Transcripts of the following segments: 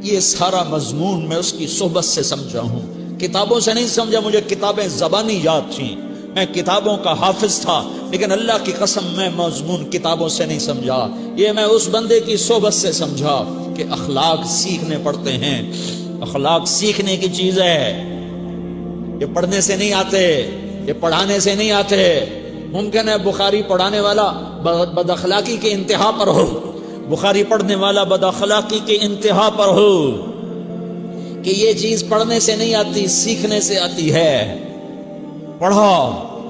یہ سارا مضمون میں اس کی صحبت سے سمجھا ہوں، کتابوں سے نہیں سمجھا۔ مجھے کتابیں زبانی یاد تھیں، میں کتابوں کا حافظ تھا، لیکن اللہ کی قسم میں مضمون کتابوں سے نہیں سمجھا، یہ میں اس بندے کی صحبت سے سمجھا کہ اخلاق سیکھنے پڑتے ہیں۔ اخلاق سیکھنے کی چیز ہے، یہ پڑھنے سے نہیں آتے، یہ پڑھانے سے نہیں آتے۔ ممکن ہے بخاری پڑھانے والا بد اخلاقی کے انتہا پر ہو، بخاری پڑھنے والا بد اخلاقی کے انتہا پر ہو، کہ یہ چیز پڑھنے سے نہیں آتی، سیکھنے سے آتی ہے۔ پڑھا،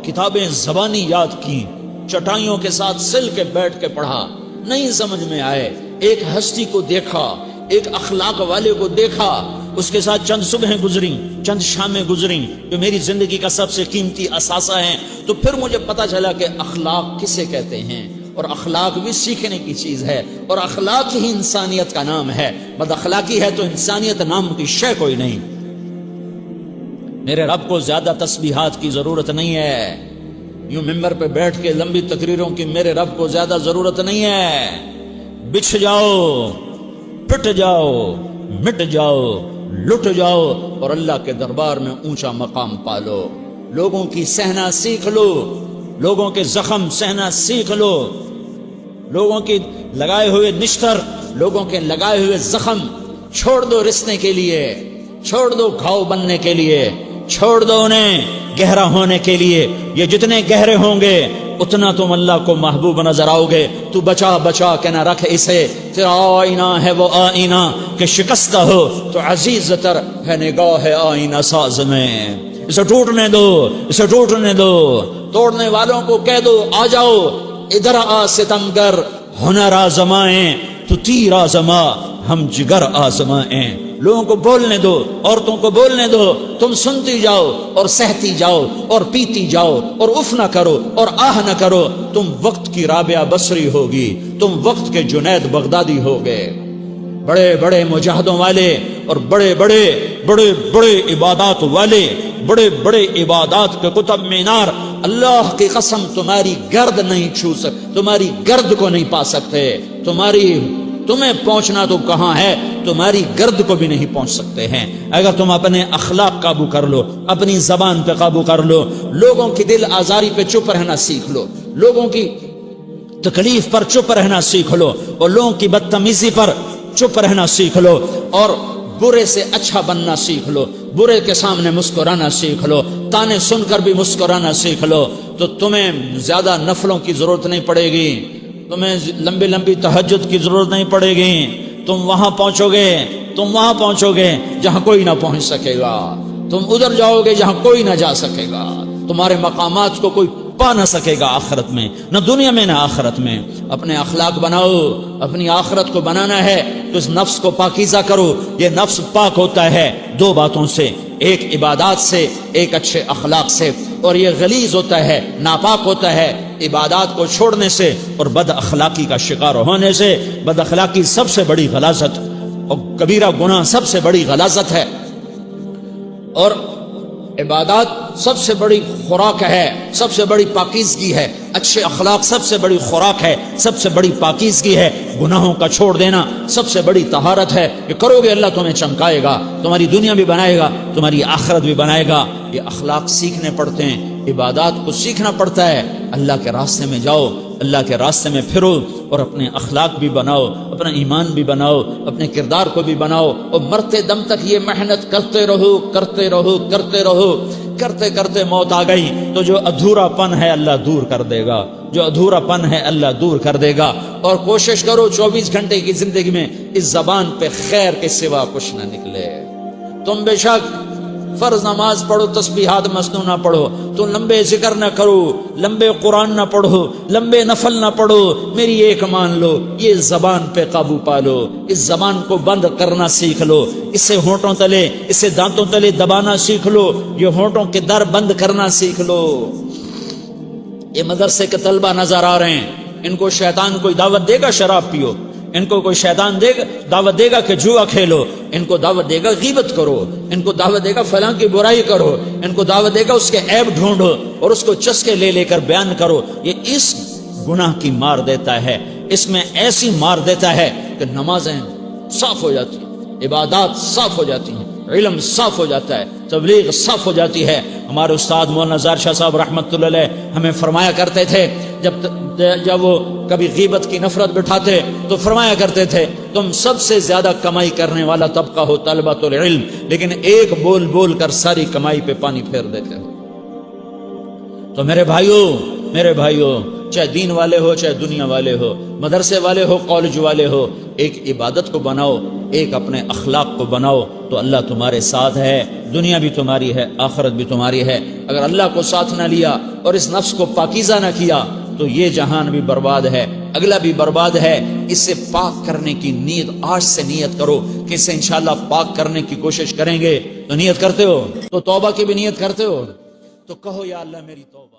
کتابیں زبانی یاد کی، چٹائیوں کے ساتھ سل کے بیٹھ کے پڑھا، نہیں سمجھ میں آئے، ایک ہستی کو دیکھا، ایک اخلاق والے کو دیکھا، اس کے ساتھ چند صبحیں گزریں، چند شامیں گزریں جو میری زندگی کا سب سے قیمتی اثاثہ ہیں، تو پھر مجھے پتا چلا کہ اخلاق کسے کہتے ہیں، اور اخلاق بھی سیکھنے کی چیز ہے، اور اخلاق ہی انسانیت کا نام ہے۔ بد اخلاقی ہے تو انسانیت نام کی شے کوئی نہیں۔ میرے رب کو زیادہ تسبیحات کی ضرورت نہیں ہے، یوں ممبر پہ بیٹھ کے لمبی تقریروں کی میرے رب کو زیادہ ضرورت نہیں ہے۔ بچھ جاؤ، پٹ جاؤ، مٹ جاؤ، لٹ جاؤ، اور اللہ کے دربار میں اونچا مقام پالو۔ لوگوں کی سہنا سیکھ لو، لوگوں کے زخم سہنا سیکھ لو، لوگوں کے لگائے ہوئے نشتر، لوگوں کے لگائے ہوئے زخم چھوڑ دو رسنے کے لیے، چھوڑ دو گھاؤ بننے کے لیے، چھوڑ دو انہیں گہرا ہونے کے لیے۔ یہ جتنے گہرے ہوں گے اتنا تم اللہ کو محبوب نظر آؤ گے۔ تو بچا بچا کے نہ رکھ اسے، تیرا آئینہ ہے وہ آئینہ کہ شکستہ ہو تو عزیز تر ہے نگاہ آئینہ ساز میں۔ اسے ٹوٹنے دو، اسے ٹوٹنے دو۔ توڑنے والوں کو کہہ دو آ جاؤ، ادھر آ ستمگر، ہنر آزمائیں تو تیر آزما، ہم جگر آزمائیں۔ لوگوں کو بولنے دو، عورتوں کو بولنے دو، تم سنتی جاؤ اور سہتی جاؤ اور پیتی جاؤ اور اف نہ کرو اور آہ نہ کرو۔ تم وقت کی رابعہ بصری ہوگی، تم وقت کے جنید بغدادی ہوگے۔ بڑے بڑے مجاہدوں والے اور بڑے بڑے بڑے بڑے عبادات والے، بڑے بڑے عبادات کے قطب مینار، اللہ کی قسم تمہاری گرد نہیں چھو سکتے، تمہاری گرد کو نہیں پا سکتے۔ تمہیں پہنچنا تو کہاں ہے، تمہاری گرد کو بھی نہیں پہنچ سکتے ہیں۔ اگر تم اپنے اخلاق قابو کر لو، اپنی زبان پہ قابو کر لو، لوگوں کی دل آزاری پہ چپ رہنا سیکھ لو، لوگوں کی تکلیف پر چپ رہنا سیکھ لو، اور لوگوں کی بدتمیزی پر چپ رہنا سیکھ لو، اور برے سے اچھا بننا سیکھ لو، برے کے سامنے مسکرانا سیکھ لو، تانے سن کر بھی مسکرانا سیکھ لو، تو تمہیں زیادہ نفلوں کی ضرورت نہیں پڑے گی، تمہیں لمبی لمبی تہجد کی ضرورت نہیں پڑے گی۔ تم وہاں پہنچو گے جہاں کوئی نہ پہنچ سکے گا، تم ادھر جاؤ گے جہاں کوئی نہ جا سکے گا، تمہارے مقامات کو کوئی پا نہ سکے گا آخرت میں، نہ دنیا میں نہ آخرت میں۔ اپنے اخلاق بناؤ، اپنی آخرت کو بنانا ہے تو اس نفس کو پاکیزہ کرو۔ یہ نفس پاک ہوتا ہے دو باتوں سے، ایک عبادات سے، ایک اچھے اخلاق سے، اور یہ غلیظ ہوتا ہے، ناپاک ہوتا ہے عبادات کو چھوڑنے سے اور بد اخلاقی کا شکار ہونے سے۔ بد اخلاقی سب سے بڑی غلاظت اور کبیرہ گناہ سب سے بڑی غلاظت ہے، اور عبادات سب سے بڑی خوراک ہے، سب سے بڑی پاکیزگی ہے۔ اچھے اخلاق سب سے بڑی خوراک ہے، سب سے بڑی پاکیزگی ہے۔ گناہوں کا چھوڑ دینا سب سے بڑی طہارت ہے۔ یہ کرو گے اللہ تمہیں چمکائے گا، تمہاری دنیا بھی بنائے گا، تمہاری آخرت بھی بنائے گا۔ یہ اخلاق سیکھنے پڑتے ہیں، عبادات کو سیکھنا پڑتا ہے۔ اللہ کے راستے میں جاؤ، اللہ کے راستے میں پھرو، اور اپنے اخلاق بھی بناؤ، اپنا ایمان بھی بناؤ، اپنے کردار کو بھی بناؤ، اور مرتے دم تک یہ محنت کرتے رہو کرتے رہو کرتے رہو۔ کرتے کرتے موت آ گئی تو جو ادھورا پن ہے اللہ دور کر دے گا، جو ادھورا پن ہے اللہ دور کر دے گا۔ اور کوشش کرو 24 گھنٹے کی زندگی میں اس زبان پہ خیر کے سوا کچھ نہ نکلے۔ تم بے شک فرض نماز پڑھو، تسبیحات مسنون نہ پڑھو، تو لمبے ذکر نہ کرو، لمبے قرآن نہ پڑھو، لمبے نفل نہ پڑھو، میری ایک مان لو، یہ زبان پہ قابو پالو، اس زبان کو بند کرنا سیکھ لو، اسے ہونٹوں تلے، اسے دانتوں تلے دبانا سیکھ لو، یہ ہونٹوں کے در بند کرنا سیکھ لو۔ یہ مدرسے کے طلبہ نظر آ رہے ہیں، ان کو شیطان کوئی دعوت دے گا شراب پیو، ان کو کوئی شیطان دعوت دے گا کہ جوا کھیلو، ان کو دعوت دے گا غیبت کرو، ان کو دعوت دے گا فلاں کی برائی کرو، ان کو دعوت دے گا اس کے عیب ڈھونڈو اور اس کو چسکے لے لے کر بیان کرو۔ یہ اس گناہ کی مار دیتا ہے، اس میں ایسی مار دیتا ہے کہ نمازیں صاف ہو جاتی، عبادات صاف ہو جاتی ہیں، علم صاف ہو جاتا ہے، تبلیغ صاف ہو جاتی ہے۔ ہمارے استاد مولانا زار شاہ صاحب رحمۃ اللہ علیہ ہمیں فرمایا کرتے تھے، جب وہ کبھی غیبت کی نفرت بٹھاتے تو فرمایا کرتے تھے تم سب سے زیادہ کمائی کرنے والا طبقہ ہو طلبۃ العلم، لیکن ایک بول بول کر ساری کمائی پہ پانی پھیر دیتے ہو۔ تو میرے بھائیوں چاہے دین والے ہو چاہے دنیا والے ہو، مدرسے والے ہو کالج والے ہو، ایک عبادت کو بناؤ، ایک اپنے اخلاق کو بناؤ تو اللہ تمہارے ساتھ ہے، دنیا بھی تمہاری ہے، آخرت بھی تمہاری ہے۔ اگر اللہ کو ساتھ نہ لیا اور اس نفس کو پاکیزہ نہ کیا تو یہ جہان بھی برباد ہے، اگلا بھی برباد ہے۔ اسے پاک کرنے کی نیت آج سے نیت کرو کہ اسے انشاءاللہ پاک کرنے کی کوشش کریں گے۔ تو نیت کرتے ہو تو توبہ کی بھی نیت کرتے ہو، تو کہو یا اللہ میری توبہ۔